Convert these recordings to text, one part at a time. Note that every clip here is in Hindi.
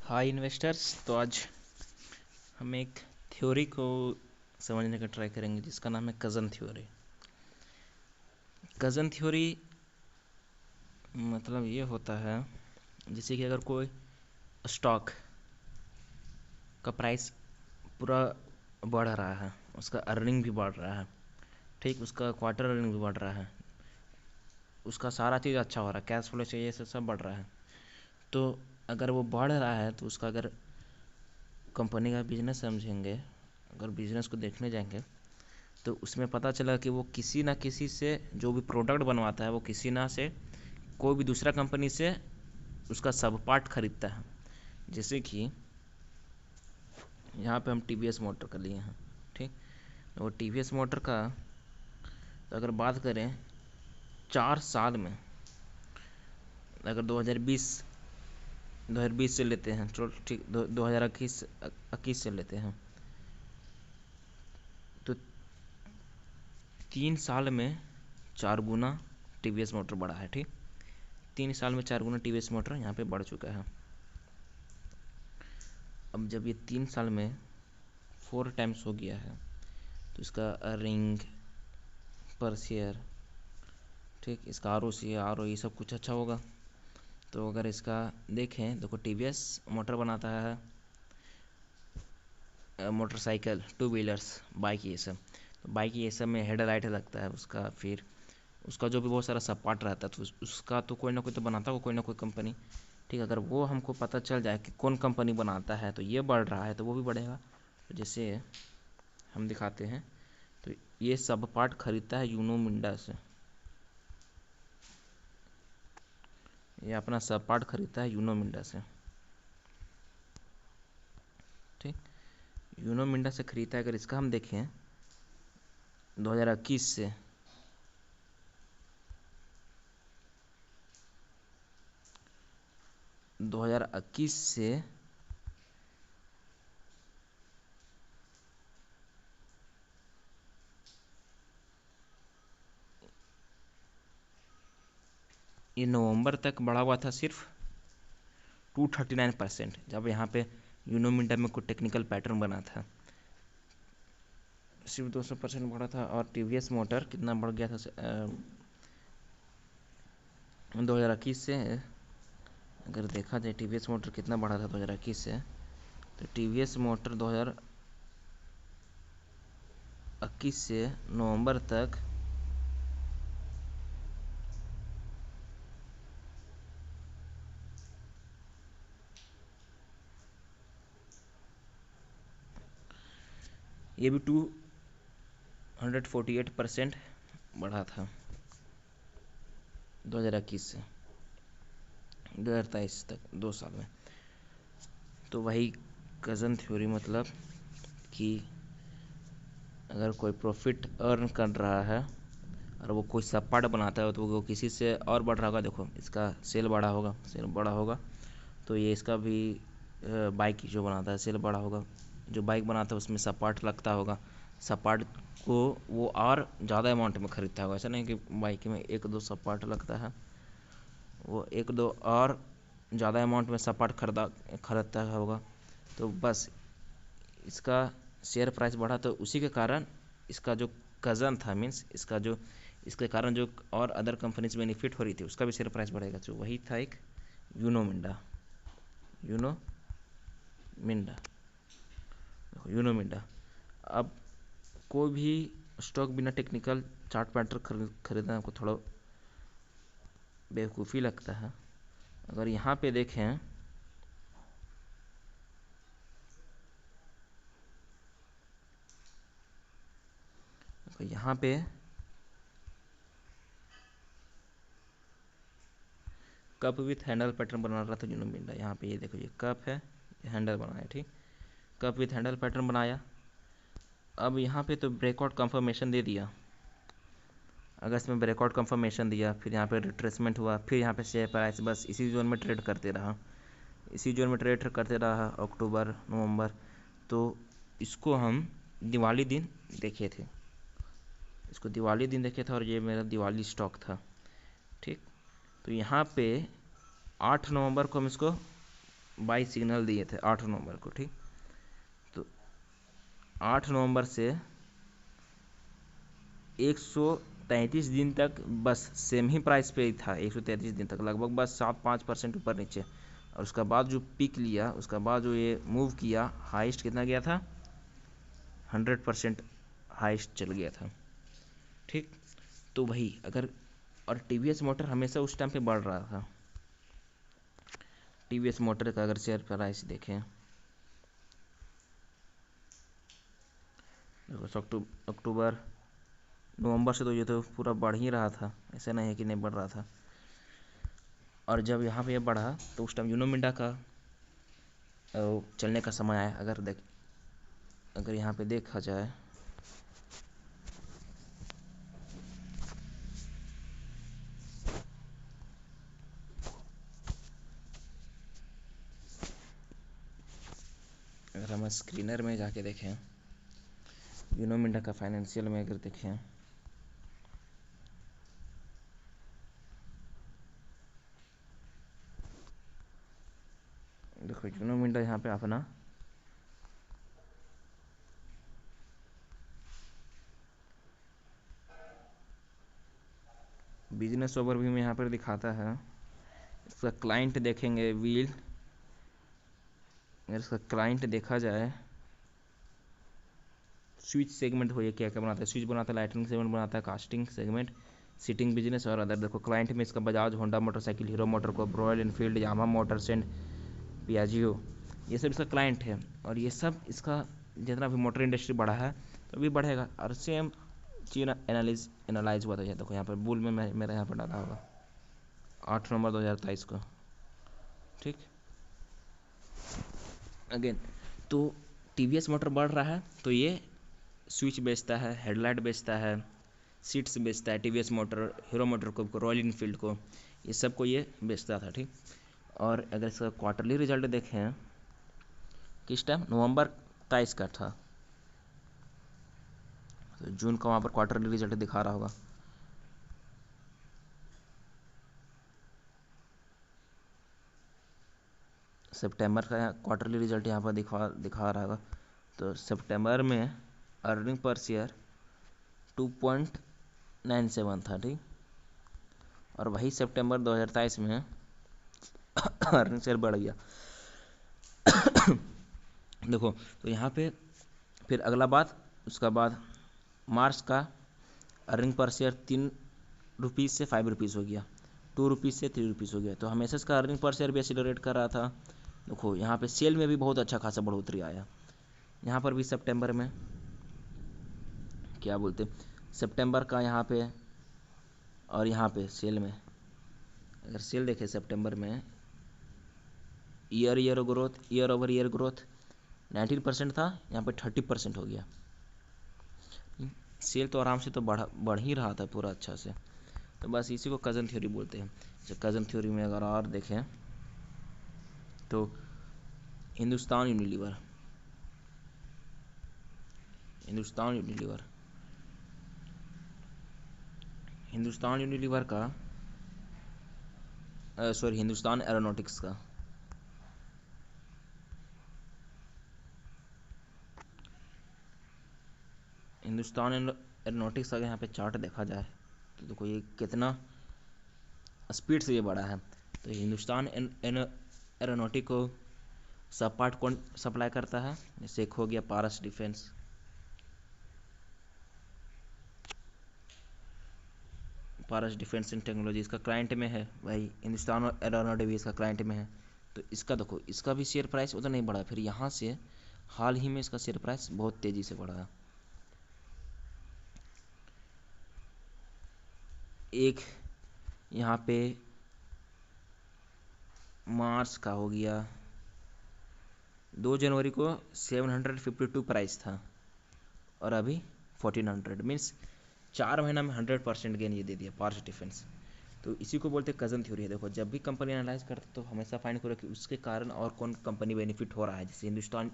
Hi investors. तो आज हम एक थ्योरी को समझने का ट्राई करेंगे जिसका नाम है कज़न थ्योरी। कज़न थ्योरी मतलब ये होता है जैसे कि अगर कोई स्टॉक का प्राइस पूरा बढ़ रहा है, उसका अर्निंग भी बढ़ रहा है, ठीक, उसका क्वार्टर अर्निंग भी बढ़ रहा है, उसका सारा चीज़ अच्छा हो रहा है, कैश फ्लो चाहिए सब बढ़ रहा है। तो अगर वो बढ़ रहा है तो उसका अगर कंपनी का बिजनेस समझेंगे, अगर बिजनेस को देखने जाएंगे तो उसमें पता चला कि वो किसी ना किसी से जो भी प्रोडक्ट बनवाता है वो किसी ना से कोई भी दूसरा कंपनी से उसका सब पार्ट खरीदता है। जैसे कि यहाँ पे हम टीवीएस मोटर का लिए हैं, ठीक। तो वो टीवीएस मोटर का तो अगर बात करें 4 साल में, अगर 2020 से लेते हैं, चलो ठीक, 2021 से लेते हैं, तो 3 साल में 4 गुना टीवीएस मोटर बढ़ा है, ठीक। 3 साल में 4 गुना टीवीएस मोटर यहाँ पे बढ़ चुका है। अब जब ये 3 साल में 4 टाइम्स हो गया है तो इसका अर्निंग पर शेयर, ठीक, इसका आर ओ ये सब कुछ अच्छा होगा। तो अगर इसका देखें, देखो टीवीएस मोटर बनाता है मोटरसाइकिल, टू व्हीलर्स, बाइक, ये सब। तो बाइक ये सब में हेडलाइट लगता है उसका, फिर उसका जो भी बहुत सारा सब पार्ट रहता है तो उसका तो कोई ना कोई तो बनाता होगा, कोई ना कोई कंपनी, ठीक। अगर वो हमको पता चल जाए कि कौन कंपनी बनाता है तो ये बढ़ रहा है तो वो भी बढ़ेगा। तो जैसे हम दिखाते हैं, तो ये सब पार्ट खरीदता है यूनो मिंडा से, ये अपना सब पार्ट खरीदता है यूनो मिंडा से, ठीक। यूनो मिंडा से खरीदता है। अगर इसका हम देखें 2021 से 2021 से ये नवंबर तक बढ़ा हुआ था सिर्फ 239%, जब यहाँ पे यूनो मिंडा में कोई टेक्निकल पैटर्न बना था, सिर्फ 200% बढ़ा था। और टीवीएस मोटर कितना बढ़ गया था 2021 से, अगर देखा जाए टीवीएस मोटर कितना बढ़ा था 2021 से, तो टीवीएस मोटर 2021 से नवंबर तक ये भी 248% बढ़ा था 2021 से 2023 तक, 2 साल में। तो वही कज़न थ्योरी, मतलब कि अगर कोई प्रॉफिट अर्न कर रहा है और वो कोई सब पार्ट बनाता है तो वो किसी से और बढ़ रहा होगा, देखो इसका सेल बड़ा होगा तो ये इसका भी बाइक जो बनाता है सेल बड़ा होगा, जो बाइक बनाता है उसमें सब पार्ट लगता होगा, सब पार्ट को वो और ज़्यादा अमाउंट में खरीदता होगा। ऐसा नहीं कि बाइक में एक दो सब पार्ट लगता है, वो एक दो और ज़्यादा अमाउंट में सब पार्ट खरीदता होगा। तो बस इसका शेयर प्राइस बढ़ा तो उसी के कारण इसका जो कज़न था, मीन्स इसका जो इसके कारण जो और अदर कंपनीज बेनिफिट हो रही थी उसका भी शेयर प्राइस बढ़ेगा। जो वही था एक यूनो मिंडा, यूनो मिंडा, देखो यूनो मिंडा। अब कोई भी स्टॉक बिना टेक्निकल चार्ट पैटर्न खरीदना आपको थोड़ा बेवकूफ़ी लगता है। अगर यहाँ पे देखें, तो यहाँ पे कप विथ हैंडल पैटर्न बना रहा था यूनो मिंडा। यहाँ पे ये देखो, ये कप है, ये हैंडल बनाया, ठीक, कप विथ हैंडल पैटर्न बनाया। अब यहाँ पे तो ब्रेकआउट कंफर्मेशन दे दिया, अगस्त में ब्रेकआउट कंफर्मेशन दिया, फिर यहाँ पे रिट्रेसमेंट हुआ, फिर यहाँ पे शेयर प्राइस बस इसी जोन में ट्रेड करते रहा, इसी जोन में ट्रेड करते रहा अक्टूबर नवंबर। तो इसको हम दिवाली दिन देखे थे, इसको दिवाली दिन देखे था और ये मेरा दिवाली स्टॉक था, ठीक। तो यहाँ पे 8 नवंबर को हम इसको बाई सिग्नल दिए थे 8 नवंबर को, ठीक। तो 8 नवंबर से 133 दिन तक बस सेम ही प्राइस पे ही था। 133 दिन तक लगभग बस 7-5% ऊपर नीचे, और उसका बाद जो पीक लिया, उसका बाद जो ये मूव किया, हाईएस्ट कितना गया था, 100% हाईएस्ट चल गया था, ठीक। तो वही अगर, और टीवीएस मोटर हमेशा उस टाइम पे बढ़ रहा था। टीवीएस मोटर का अगर शेयर प्राइस देखें, देखो अक्टूबर नवंबर से तो ये तो पूरा बढ़ ही रहा था, ऐसा नहीं है कि नहीं बढ़ रहा था। और जब यहाँ पे ये बढ़ा तो उस टाइम यूनो मिंडा का चलने का समय आया। अगर यहाँ पे देखा जाए, अगर हम स्क्रीनर में जाके देखें, यूनो मिंडा का फाइनेंशियल में अगर देखें, देखो यूनो मिंडा यहाँ पे अपना बिजनेस ओवरव्यू में यहाँ पर दिखाता है। इसका क्लाइंट देखेंगे व्हील, अगर इसका क्लाइंट देखा जाए, स्विच सेगमेंट हो, ये क्या क्या बनाता है, स्विच बनाता है, लाइटिंग सेगमेंट बनाता है, कास्टिंग सेगमेंट, सीटिंग बिजनेस और अदर। देखो क्लाइंट में इसका Bajaj, Honda motorcycle, Hero motor को, Royal Enfield, Yamaha motors and Piaggio, ये सब इसका क्लाइंट है। और ये सब इसका जितना भी मोटर इंडस्ट्री बढ़ा है तो भी बढ़ेगा। और सेम चीज एनालाइज हुआ था। देखो यहाँ पर बुल में मेरा यहाँ पर डाला होगा 8 नवंबर 2023 को, ठीक। अगेन तो टीवीएस मोटर बढ़ रहा है तो ये स्विच बेचता है, हेडलाइट बेचता है, सीट्स बेचता है, टीवीएस मोटर, हीरो मोटर को, रॉयल इनफील्ड को, ये सब को ये बेचता था, ठीक। और अगर इसका क्वार्टरली रिजल्ट देखें, किस टाइम, नवंबर 23 का था, तो जून का वहाँ पर क्वार्टरली रिजल्ट दिखा रहा होगा। सितंबर का क्वार्टरली रिजल्ट यहाँ पर दिखा रहा होगा। तो सितंबर में अर्निंग पर शेयर 2.97 था, ठीक। और वही सितंबर 2023 में अर्निंग शेयर बढ़ गया। देखो तो यहाँ पे फिर अगला बात, उसका बाद मार्च का अर्निंग पर शेयर 3 रुपीज़ से 5 रुपीज़ हो गया, 2 रुपीज़ से 3 रुपीज़ हो गया। तो हमेशा इसका अर्निंग पर शेयर भी एक्सीलरेट कर रहा था। देखो यहाँ पे सेल में भी बहुत अच्छा खासा बढ़ोतरी आया। यहाँ पर भी सितंबर में क्या बोलते, सितंबर का यहाँ पे और यहाँ पे सेल में, अगर सेल देखें सितंबर में, ईयर ओवर ईयर ग्रोथ 19% था, यहाँ पे 30% हो गया। सेल तो आराम से तो बढ़ ही रहा था पूरा अच्छा से। तो बस इसी को कज़न थ्योरी बोलते हैं। जो कज़न थ्योरी में अगर और देखें तो हिंदुस्तान यूनिलीवर का हिंदुस्तान एरोनॉटिक्स का, हिंदुस्तान एरोनॉटिक्स का यहाँ पे चार्ट देखा जाए तो देखो ये कितना स्पीड से ये बढ़ा है। तो हिंदुस्तान एरोनॉटिक को सब पार्ट कौन सप्लाई करता है, जैसे एक हो गया पारस डिफेंस, एंड टेक्नोलॉजी इसका क्लाइंट में है, भाई हिंदुस्तान एरोनॉटिक भी इसका क्लाइंट में है। तो इसका देखो, इसका भी शेयर प्राइस उतना नहीं बढ़ा, फिर यहाँ से हाल ही में इसका शेयर प्राइस बहुत तेज़ी से बढ़ा है। एक यहाँ पे मार्च का हो गया, 2 जनवरी को 752 प्राइस था और अभी 1400, मीन्स 4 महीना में 100% गेन ये दे दिया पार्स डिफेंस। तो इसी को बोलते हैं कज़न थ्योरी है। देखो जब भी कंपनी एनालाइज करते तो हमेशा फाइंड करो कि उसके कारण और कौन कंपनी बेनिफिट हो रहा है। जैसे हिंदुस्तान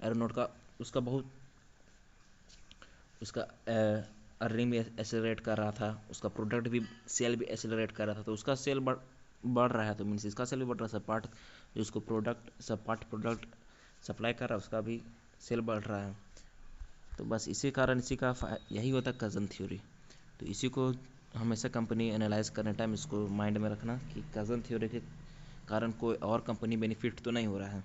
एरोनॉट का, उसका बहुत, उसका अर्निंग भी एक्सेलरेट कर रहा था, उसका प्रोडक्ट भी सेल भी एक्सेलरेट कर रहा था, तो उसका सेल बढ़ रहा है, तो मीन्स इसका सेल भी बढ़ रहा है। पार्ट जो उसको प्रोडक्ट सपाट प्रोडक्ट सप्लाई कर रहा है उसका भी सेल बढ़ रहा है। तो बस इसी कारण इसी का यही होता है कज़न थ्योरी। तो इसी को हमेशा कंपनी एनालाइज करने टाइम इसको माइंड में रखना कि कज़न थ्योरी के कारण कोई और कंपनी बेनिफिट तो नहीं हो रहा है।